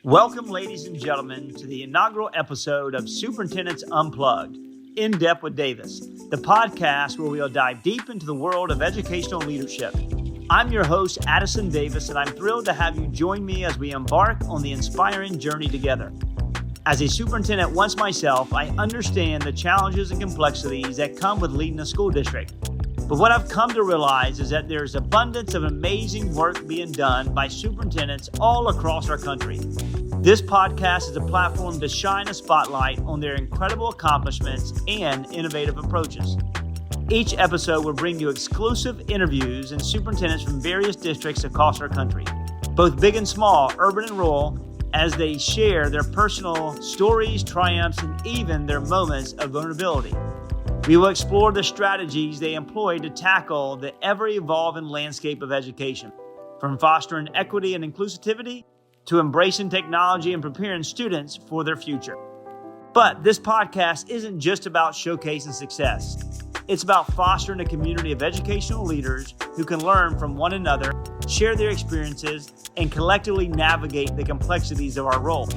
Welcome, ladies and gentlemen, to the inaugural episode of Superintendent Unplugged, In Depth with Davis, the podcast where we'll dive deep into the world of educational leadership. I'm your host, Addison Davis, and I'm thrilled to have you join me as we embark on the inspiring journey together. As a superintendent once myself, I understand the challenges and complexities that come with leading a school district. But what I've come to realize is that there's abundance of amazing work being done by superintendents all across our country. This podcast is a platform to shine a spotlight on their incredible accomplishments and innovative approaches. Each episode will bring you exclusive interviews and superintendents from various districts across our country, both big and small, urban and rural, as they share their personal stories, triumphs, and even their moments of vulnerability. We will explore the strategies they employ to tackle the ever-evolving landscape of education, from fostering equity and inclusivity to embracing technology and preparing students for their future. But this podcast isn't just about showcasing success. It's about fostering a community of educational leaders who can learn from one another, share their experiences, and collectively navigate the complexities of our role.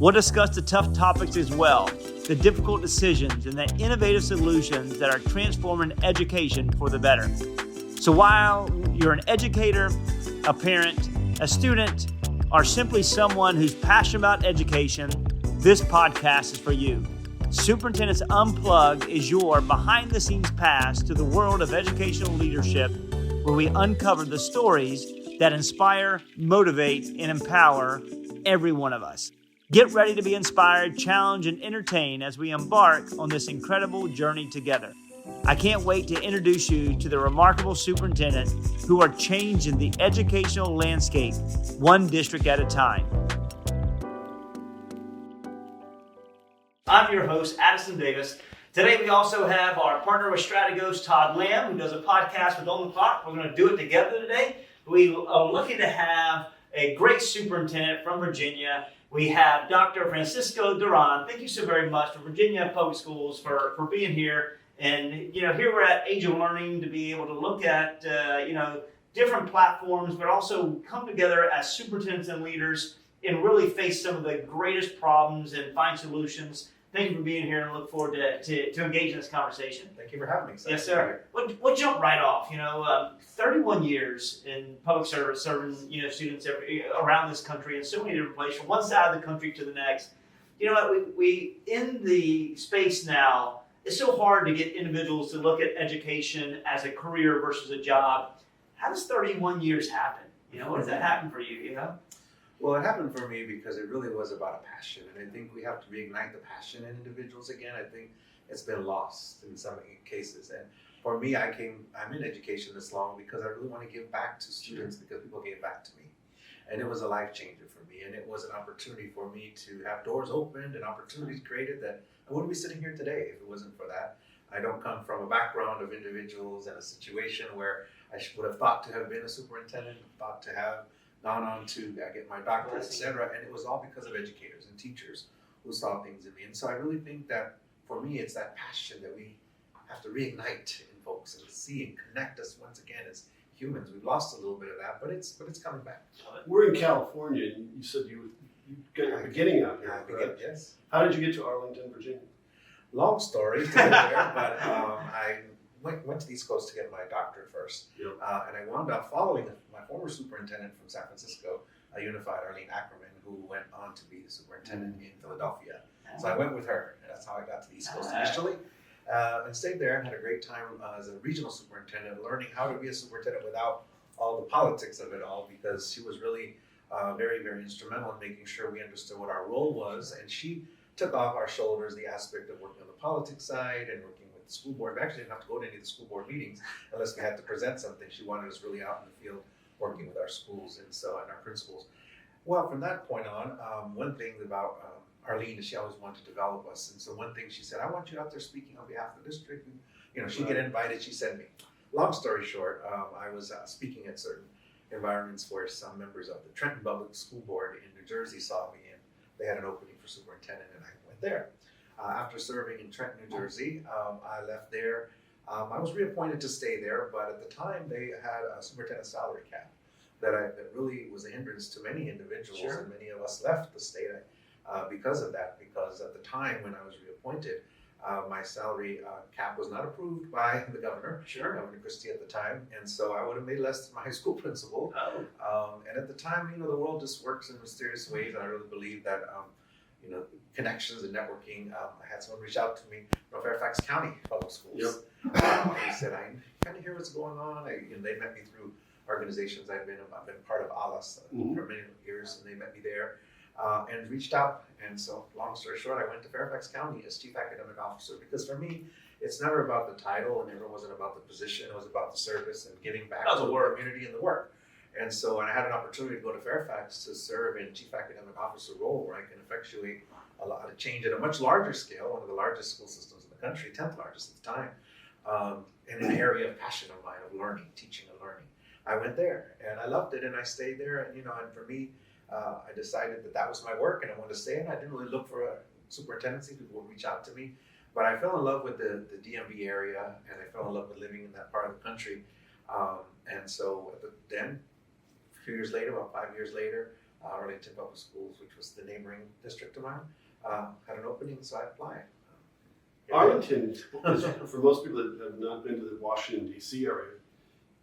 We'll discuss the tough topics as well, the difficult decisions, and the innovative solutions that are transforming education for the better. So while you're an educator, a parent, a student, or simply someone who's passionate about education, this podcast is for you. Superintendents Unplugged is your behind-the-scenes pass to the world of educational leadership, where we uncover the stories that inspire, motivate, and empower every one of us. Get ready to be inspired, challenged, and entertained as we embark on this incredible journey together. I can't wait to introduce you to the remarkable superintendents who are changing the educational landscape one district at a time. I'm your host, Addison Davis. Today we also have our partner with Strategos, Todd Lamb, who does a podcast with On the Clock. We're going to do it together today. We are lucky to have a great superintendent from Virginia. We have Dr. Francisco Duran. Thank you so very much to Virginia Public Schools for being here. And, here we're at Age of Learning to be able to look at, different platforms, but also come together as superintendents and leaders and really face some of the greatest problems and find solutions. Thank you for being here, and look forward to engage in this conversation. Thank you for having me. Yes, sir. We'll jump right off. 31 years in public service, serving students around this country in so many different places, from one side of the country to the next. We in the space now, it's so hard to get individuals to look at education as a career versus a job. How does 31 years happen? What does that happen for you? Well, it happened for me because it really was about a passion, and I think we have to reignite the passion in individuals again. I think it's been lost in some cases, and for me, I'm in education this long because I really want to give back to students because people gave back to me, and it was a life changer for me, and it was an opportunity for me to have doors opened and opportunities created that I wouldn't be sitting here today if it wasn't for that. I don't come from a background of individuals and a situation where I would have thought to have been a superintendent, thought to have gone on to get my doctorate, etc. And it was all because of educators and teachers who saw things in me. And so I really think that for me, it's that passion that we have to reignite in folks and see and connect us once again as humans. We've lost a little bit of that, but it's coming back. We're in California, and you said you got your beginning out here. Yes. How did you get to Arlington, Virginia? Long story to get there, but I went to the East Coast to get my doctorate first. Yep. And I wound up following my former superintendent from San Francisco, Unified, Arlene Ackerman, who went on to be the superintendent in Philadelphia. So I went with her, and that's how I got to the East Coast initially. And stayed there and had a great time as a regional superintendent, learning how to be a superintendent without all the politics of it all, because she was really very, very instrumental in making sure we understood what our role was. And she took off our shoulders the aspect of working on the politics side and working with the school board. We actually didn't have to go to any of the school board meetings unless we had to present something. She wanted us really out in the field working with our schools and our principals. Well, from that point on, one thing about Arlene is she always wanted to develop us. And so one thing she said, I want you out there speaking on behalf of the district. And, she'd get invited, she'd send me. Long story short, I was speaking at certain environments where some members of the Trenton Public School Board in New Jersey saw me, and they had an opening for superintendent, and I went there. After serving in Trenton, New Jersey, I left there. I was reappointed to stay there, but at the time they had a superintendent salary cap that really was a hindrance to many individuals, and many of us left the state because of that. Because at the time when I was reappointed, my salary cap was not approved by the governor, Governor Christie at the time, and so I would have made less than my high school principal. And at the time, the world just works in mysterious ways, and I really believe that connections and networking. I had someone reach out to me from Fairfax County Public Schools. They said, I kind of hear what's going on. They met me through organizations I've been part of ALAS for many years, and they met me there and reached out. And so, long story short, I went to Fairfax County as Chief Academic Officer, because for me, it's never about the title, and never wasn't about the position. It was about the service and giving back to the community and the work. And so when I had an opportunity to go to Fairfax to serve in Chief Academic Officer role, where I can effectuate a lot of change at a much larger scale, one of the largest school systems in the country, 10th largest at the time, in an area of passion of mine, of learning, teaching and learning. I went there, and I loved it, and I stayed there, and and for me, I decided that was my work, and I wanted to stay in. I didn't really look for a superintendency. People would reach out to me, but I fell in love with the DMV area, and I fell in love with living in that part of the country. And so then, a few years later, about 5 years later, Arlington Public Schools, which was the neighboring district of mine, had an opening, so I applied. Arlington, for most people that have not been to the Washington, D.C. area,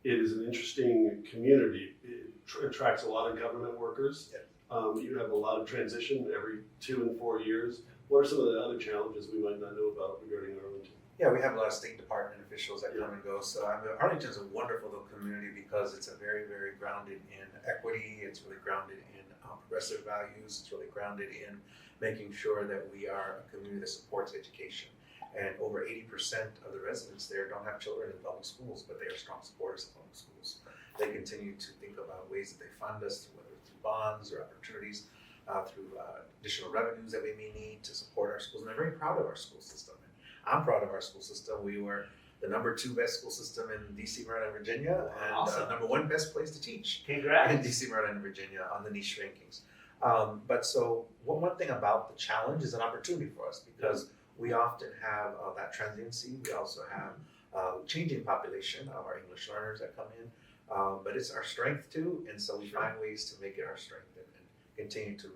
it is an interesting community. It attracts a lot of government workers. You have a lot of transition every 2 and 4 years. What are some of the other challenges we might not know about regarding Arlington? Yeah, we have a lot of State Department officials that come and go. So Arlington is a wonderful little community because it's a very, very grounded in equity. It's really grounded in progressive values. It's really grounded in making sure that we are a community that supports education. And over 80% of the residents there don't have children in public schools, but they are strong supporters of public schools. They continue to think about ways that they fund us, whether through bonds or opportunities, through additional revenues that we may need to support our schools. And they're very proud of our school system. And I'm proud of our school system. We were the #2 best school system in D.C., Maryland, Virginia, and #1 best place to teach in D.C., Maryland, and Virginia on the niche rankings. But so one thing about the challenge is an opportunity for us, because we often have that transiency. We also have changing population of our English learners that come in, but it's our strength too, and so we find ways to make it our strength and continue to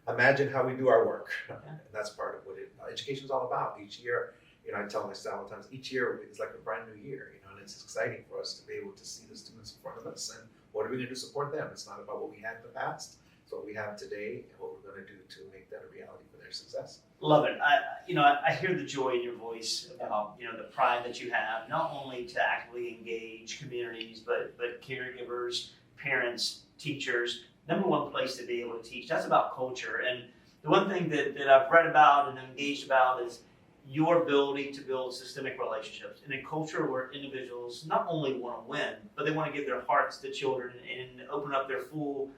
reimagine how we do our work. And that's part of what education is all about. Each year, I tell my staff all the time, each year is like a brand new year, and it's exciting for us to be able to see the students in front of us, and what are we going to do to support them? It's not about what we had in the past. It's what we have today and what we're going to do to make that a reality for their success. Love it. I hear the joy in your voice about, the pride that you have, not only to actively engage communities, but caregivers, parents, teachers. #1 place to be able to teach. That's about culture. And the one thing that I've read about and engaged about is your ability to build systemic relationships in a culture where individuals not only want to win, but they want to give their hearts to children and open up their full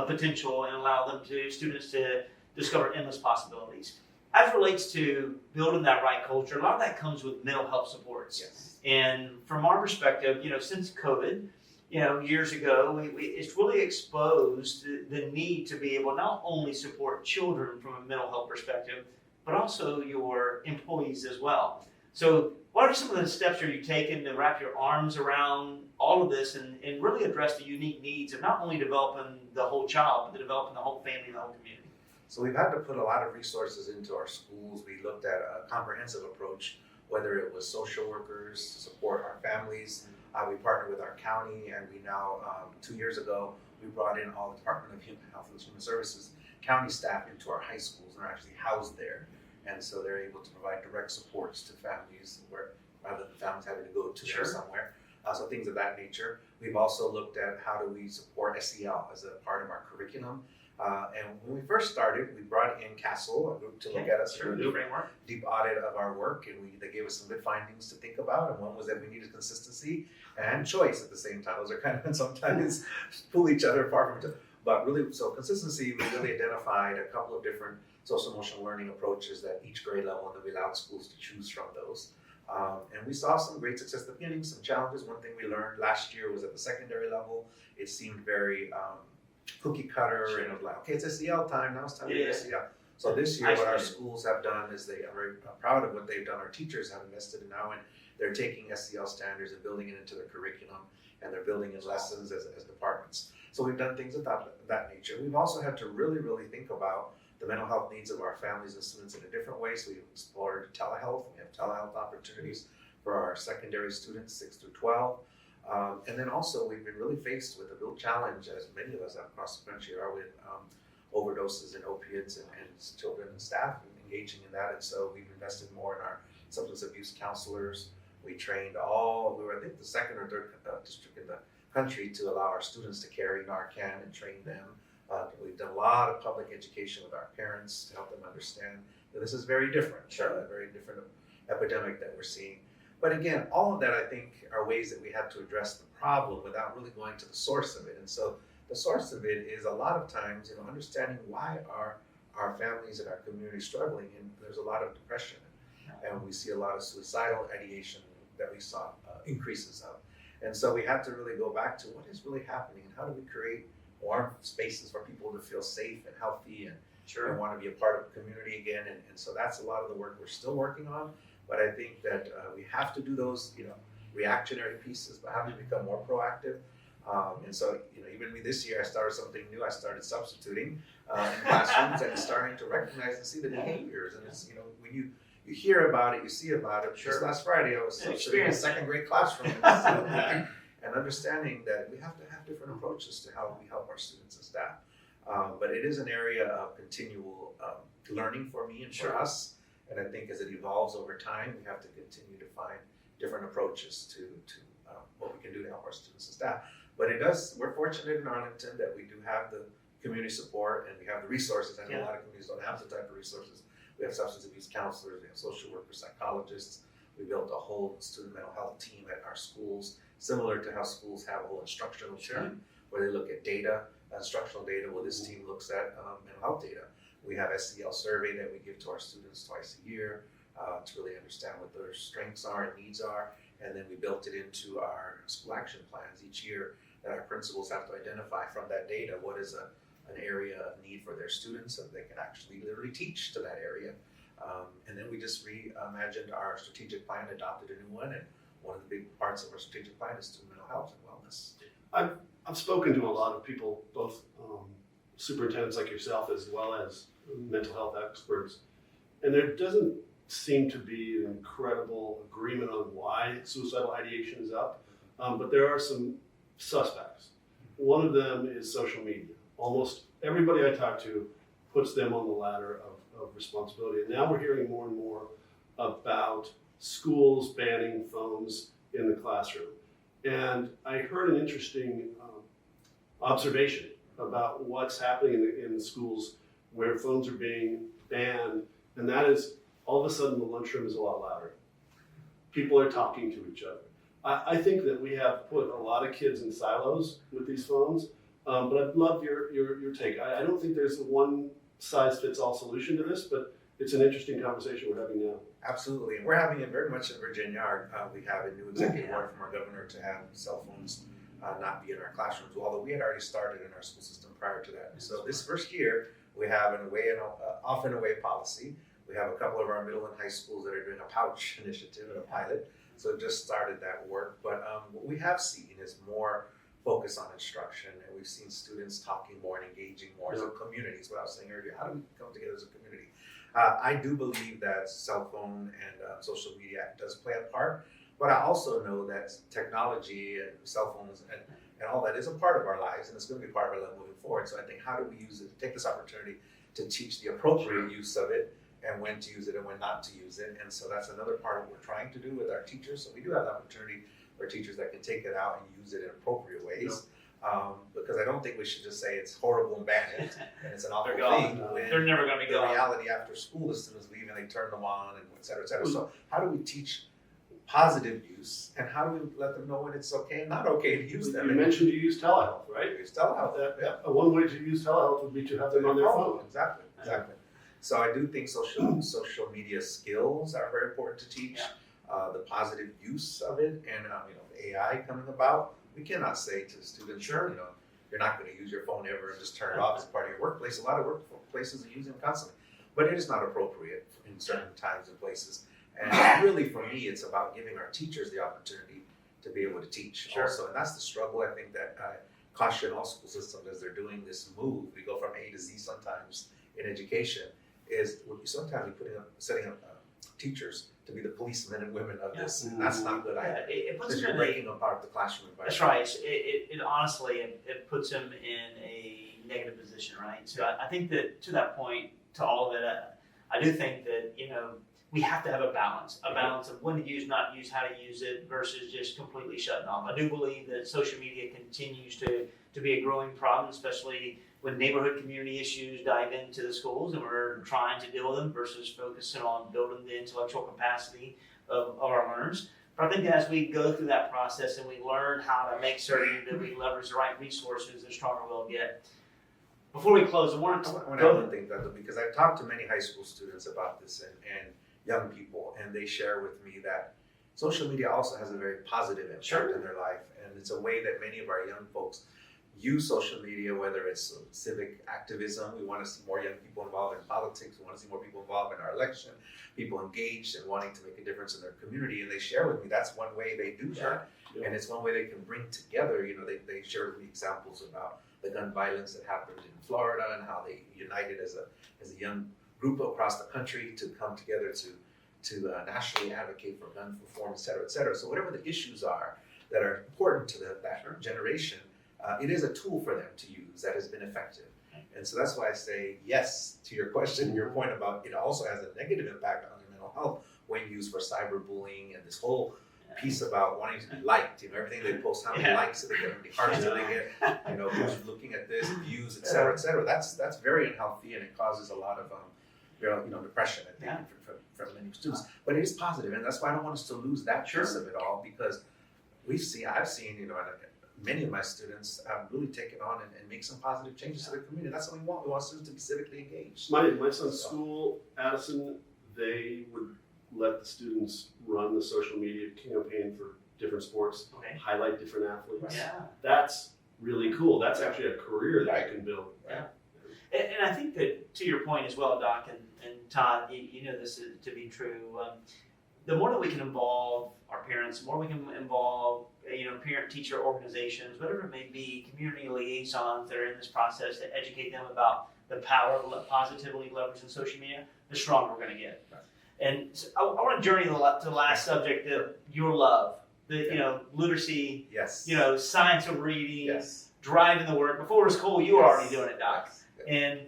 potential and allow students to discover endless possibilities. As it relates to building that right culture, a lot of that comes with mental health supports. Yes. And from our perspective, since COVID, years ago, it's really exposed the need to be able to not only support children from a mental health perspective, but also your employees as well. So what are some of the steps that you've taken to wrap your arms around all of this and really address the unique needs of not only developing the whole child, but developing the whole family and the whole community? So we've had to put a lot of resources into our schools. We looked at a comprehensive approach, whether it was social workers to support our families. We partnered with our county, and we now, 2 years ago, we brought in all the Department of Health and Human Services county staff into our high schools, and are actually housed there. And so they're able to provide direct supports to families where rather than families having to go to somewhere. So things of that nature. We've also looked at how do we support SEL as a part of our curriculum. And when we first started, we brought in CASEL, a group to look at us for a deep audit of our work, and they gave us some good findings to think about. And one was that we needed consistency and choice at the same time. Those are kind of sometimes pull each other apart from each other. But really, so consistency, we really identified a couple of different social emotional learning approaches that each grade level, and then we allowed schools to choose from those. And we saw some great success at the beginning, some challenges. One thing we learned last year was at the secondary level, it seemed very cookie cutter, and it was like, okay, it's SEL time, now it's time to do SEL. So this year, what our schools have done is they are very proud of what they've done. Our teachers have invested in now, and they're taking SEL standards and building it into their curriculum. and they're building in lessons as departments. So we've done things of that nature. We've also had to really, really think about the mental health needs of our families and students in a different way. So we've explored telehealth. We have telehealth opportunities for our secondary students, 6 through 12. And then also we've been really faced with a real challenge, as many of us across the country are, with overdoses and opiates and children and staff engaging in that. And so we've invested more in our substance abuse counselors. We trained we were I think the second or third district in the country to allow our students to carry Narcan and train them. We've done a lot of public education with our parents to help them understand that this is very different, a very different epidemic that we're seeing. But again, all of that I think are ways that we have to address the problem without really going to the source of it. And so the source of it is a lot of times, understanding why are our families and our community struggling, and there's a lot of depression, and we see a lot of suicidal ideation that we saw increases of. And so we have to really go back to what is really happening and how do we create warm spaces for people to feel safe and healthy and want to be a part of the community again. And so that's a lot of the work we're still working on. But I think that we have to do those, reactionary pieces, but have to become more proactive. And so, even me this year, I started something new. I started substituting in classrooms and starting to recognize and see the behaviors. And it's, when you hear about it, you see about it. Just last Friday, I was substituting in a second grade classroom. And understanding that we have to have different approaches to how we help our students and staff. But it is an area of continual learning for me and for us. And I think as it evolves over time, we have to continue to find different approaches to what we can do to help our students and staff. But we're fortunate in Arlington that we do have the community support and we have the resources. I know a lot of communities don't have the type of resources. We have substance abuse counselors, we have social workers, psychologists. We built a whole student mental health team at our schools, similar to how schools have a whole instructional team where they look at data, instructional data. Well, this team looks at mental health data. We have SEL survey that we give to our students twice a year to really understand what their strengths are and needs are. And then we built it into our school action plans each year that our principals have to identify from that data what is an area of need for their students so that they can actually literally teach to that area. And then we just reimagined our strategic plan, adopted a new one, and one of the big parts of our strategic plan is student mental health and wellness. I've spoken to a lot of people, both superintendents like yourself as well as mental health experts, and there doesn't seem to be an incredible agreement on why suicidal ideation is up, but there are some suspects. One of them is social media. Almost everybody I talk to puts them on the ladder of responsibility, and now we're hearing more and more about schools banning phones in the classroom. And I heard an interesting observation about what's happening in the schools where phones are being banned, and that is all of a sudden the lunchroom is a lot louder. People are talking to each other. I think that we have put a lot of kids in silos with these phones, but I'd love your take. I don't think there's a one-size-fits-all solution to this, but it's an interesting conversation we're having now. Absolutely, and we're having it very much in Virginia. We have a new executive order from our governor to have cell phones not be in our classrooms, although we had already started in our school system prior to that. So this first year, we have an off and away policy. We have a couple of our middle and high schools that are doing a pouch initiative and a pilot. So it just started that work. But what we have seen is more focus on instruction, and we've seen students talking more and engaging more as a community. Is what I was saying earlier. How do we come together as a community? I do believe that cell phone and social media does play a part, but I also know that technology and cell phones and all that is a part of our lives, and it's going to be part of our life moving forward. So I think, how do we use it, take this opportunity to teach the appropriate use of it, and when to use it and when not to use it. And so that's another part of what we're trying to do with our teachers. So we do have the opportunity for teachers that can take it out and use it in appropriate ways. Because I don't think we should just say it's horrible and ban it, and it's an awful thing. They're never going to be the gone. reality after school, as soon as leave and they turn them on, and et cetera, et cetera. So how do we teach positive use, and how do we let them know when it's okay and not okay to use them? You mentioned you use telehealth, right? Use telehealth. One way to use telehealth would be to have them on their phone. Exactly. So I do think social media skills are very important to teach. The positive use of it, and AI coming about. We cannot say to students, you're not going to use your phone ever and just turn it off as part of your workplace. A lot of workplaces are using them constantly, but it is not appropriate in certain times and places. And really, for me, it's about giving our teachers the opportunity to be able to teach Sure. also. And that's the struggle I think that I caution all school systems as they're doing this move. We go from A to Z sometimes in education, is sometimes setting up teachers to be the policemen and women of this. And that's not good either. It puts Because them you're in breaking apart the classroom environment. That's right. It honestly, it puts them in a negative position, right? So I think that to that point, to all of it, I do think that, we have to have a balance of when to use, not use, how to use it versus just completely shutting off. I do believe that social media continues to be a growing problem, especially when neighborhood community issues dive into the schools and we're trying to deal with them versus focusing on building the intellectual capacity of our learners. But I think as we go through that process and we learn how to make certain that we leverage the right resources, the stronger we'll get. Before we close, I want to add one thing, because I've talked to many high school students about this and young people, and they share with me that social media also has a very positive impact in their life, and it's a way that many of our young folks use social media, whether it's civic activism. We want to see more young people involved in politics. We want to see more people involved in our election, people engaged and wanting to make a difference in their community. And they share with me that's one way they do that. Yeah. And it's one way they can bring together, they share with me examples about the gun violence that happened in Florida and how they united as a young group across the country to come together to nationally advocate for gun reform, et cetera, et cetera. So whatever the issues are that are important to that generation, it is a tool for them to use that has been effective. And so that's why I say yes to your question, your point about it also has a negative impact on their mental health when used for cyberbullying and this whole piece about wanting to be liked. Everything they post, how many likes do they get, how many hearts do they get, who's looking at this, views, et cetera, et cetera. That's very unhealthy, and it causes a lot of depression, I think, for many students. But it is positive, and that's why I don't want us to lose that piece of it all, because I've seen, many of my students really take it on and make some positive changes to their community. That's what we want. We want students to be civically engaged. My son's school, Addison, they would let the students run the social media campaign for different sports, highlight different athletes. Yeah. That's really cool. That's actually a career that you can build. Yeah. And I think that, to your point as well, Doc and Todd, you know this to be true. The more that we can involve our parents, the more we can involve parent-teacher organizations, whatever it may be, community liaisons that are in this process to educate them about the power of positively leveraging social media, the stronger we're going to get. Right. And so I want to journey to the last subject, your love, literacy, science of reading, driving the work. Before it was cool, you were already doing it, Doc. And,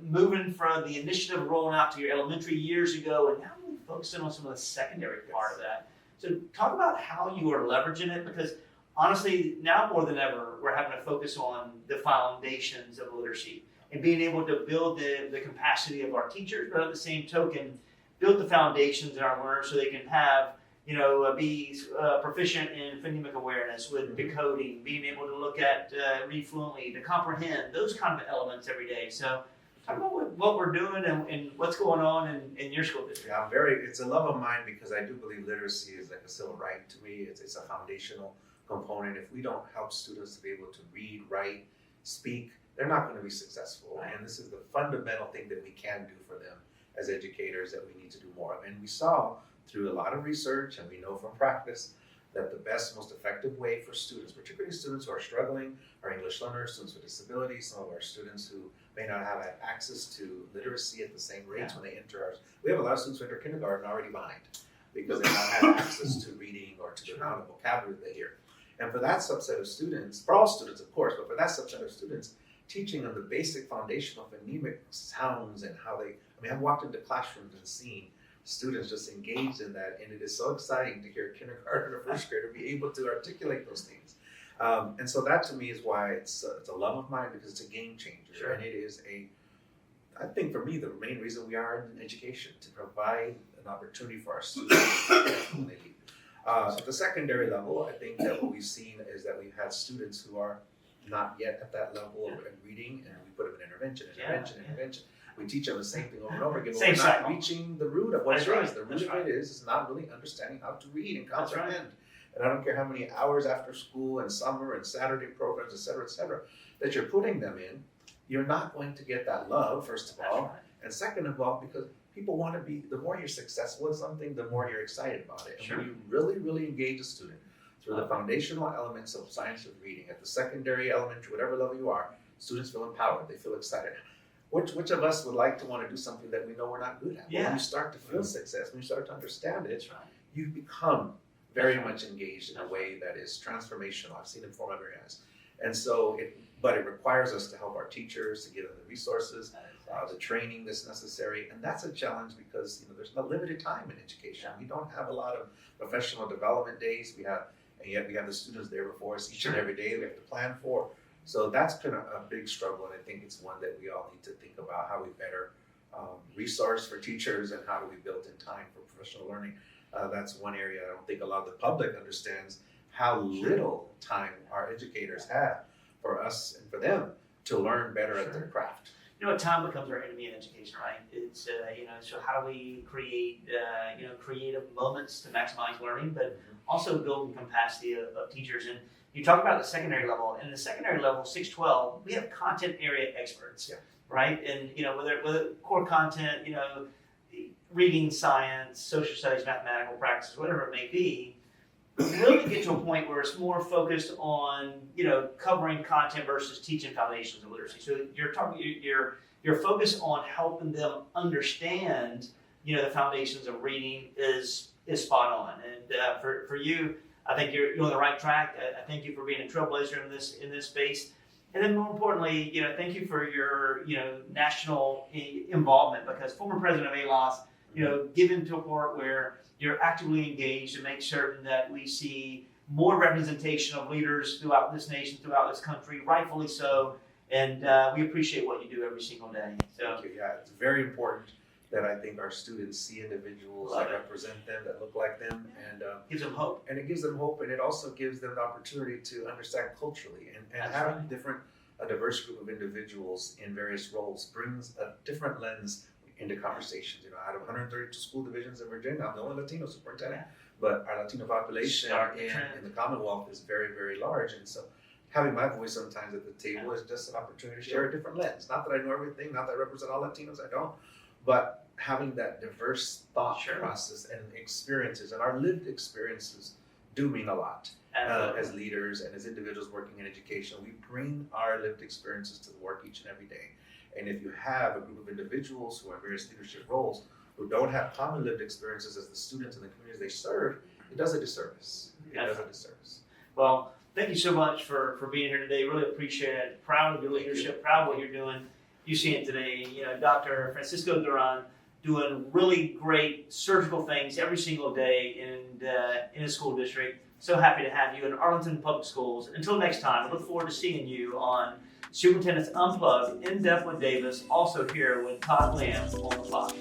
moving from the initiative rolling out to your elementary years ago, and now we're focusing on some of the secondary part of that. So talk about how you are leveraging it, because honestly, now more than ever, we're having to focus on the foundations of literacy and being able to build the capacity of our teachers, but at the same token, build the foundations in our learners so they can have, be proficient in phonemic awareness with decoding, being able to look at, read fluently, to comprehend, those kind of elements every day. So talk about what we're doing and what's going on in your school district. Yeah, it's a love of mine, because I do believe literacy is like a civil right to me. It's a foundational component. If we don't help students to be able to read, write, speak, they're not going to be successful. Right. And this is the fundamental thing that we can do for them as educators that we need to do more of. And we saw through a lot of research, and we know from practice, that the best, most effective way for students, particularly students who are struggling, our English learners, students with disabilities, some of our students who may not have access to literacy at the same rates when they enter ours. We have a lot of students who enter kindergarten already behind because they don't have access to reading or to the amount of vocabulary they hear. And for that subset of students, for all students of course, but for that subset of students, teaching them the basic foundational phonemic sounds and how I've walked into classrooms and seen students just engaged in that, and it is so exciting to hear a kindergartner or first grader be able to articulate those things. And so that to me is why it's a love of mine, because it's a game changer. And it is I think for me, the main reason we are in education, to provide an opportunity for our students when they leave. At the secondary level, I think that what we've seen is that we've had students who are not yet at that level of reading, and we put them in intervention. We teach them the same thing over and over again, but we're not reaching the root of what it is. The root of it is not really understanding how to read and comprehend. And I don't care how many hours after school and summer and Saturday programs, et cetera, that you're putting them in, you're not going to get that love, first of all. And second of all, because people want to be, the more you're successful in something, the more you're excited about it. And when you really, really engage a student through the foundational elements of science of reading at the secondary, elementary, whatever level you are, students feel empowered. They feel excited. Which of us would like to want to do something that we know we're not good at? Yeah. When you start to feel success, when you start to understand it, That's right. you become very much engaged in a way that is transformational. I've seen it before my very eyes. And so, but it requires us to help our teachers, to give them the resources, the training that's necessary. And that's a challenge because there's a limited time in education. We don't have a lot of professional development days. And yet we have the students there before us each and every day we have to plan for. So that's been a big struggle, and I think it's one that we all need to think about how we better resource for teachers and how do we build in time for professional learning. That's one area I don't think a lot of the public understands how little time our educators have for us and for them to learn better at their craft. Time becomes our enemy in education, right? It's so how do we create creative moments to maximize learning, but also building capacity of teachers. And you talk about the secondary level. In the secondary level, 6-12, we have content area experts, right? And whether core content, reading, science, social studies, mathematical practices, whatever it may be, really get to a point where it's more focused on covering content versus teaching foundations of literacy. So your focus on helping them understand the foundations of reading is spot on. And for you, I think you're on the right track. I thank you for being a trailblazer in this space. And then more importantly, thank you for your national involvement, because former president of ALOS, given to a part where you're actively engaged to make certain that we see more representation of leaders throughout this nation, throughout this country, rightfully so. And we appreciate what you do every single day. So, thank you. Yeah, it's very important that I think our students see individuals that represent them, that look like them, and gives them hope. And it gives them hope, and it also gives them the opportunity to understand culturally and having a diverse group of individuals in various roles brings a different lens into conversations. Out of 132 school divisions in Virginia, I'm the only Latino superintendent, but our Latino population in the Commonwealth is very, very large, and so having my voice sometimes at the table is just an opportunity to share a different lens. Not that I know everything, not that I represent all Latinos, I don't, but having that diverse thought process and experiences, and our lived experiences do mean a lot as leaders and as individuals working in education. We bring our lived experiences to the work each and every day. And if you have a group of individuals who are in various leadership roles who don't have common lived experiences as the students and the communities they serve, it does a disservice. Well, thank you so much for being here today. Really appreciate it. Proud of your leadership, proud of what you're doing. You see it today. Dr. Francisco Duran doing really great surgical things every single day in a school district. So happy to have you in Arlington Public Schools. Until next time, I look forward to seeing you on Superintendent's Unplugged, In Depth with Davis, also here with Todd Lamb on the clock.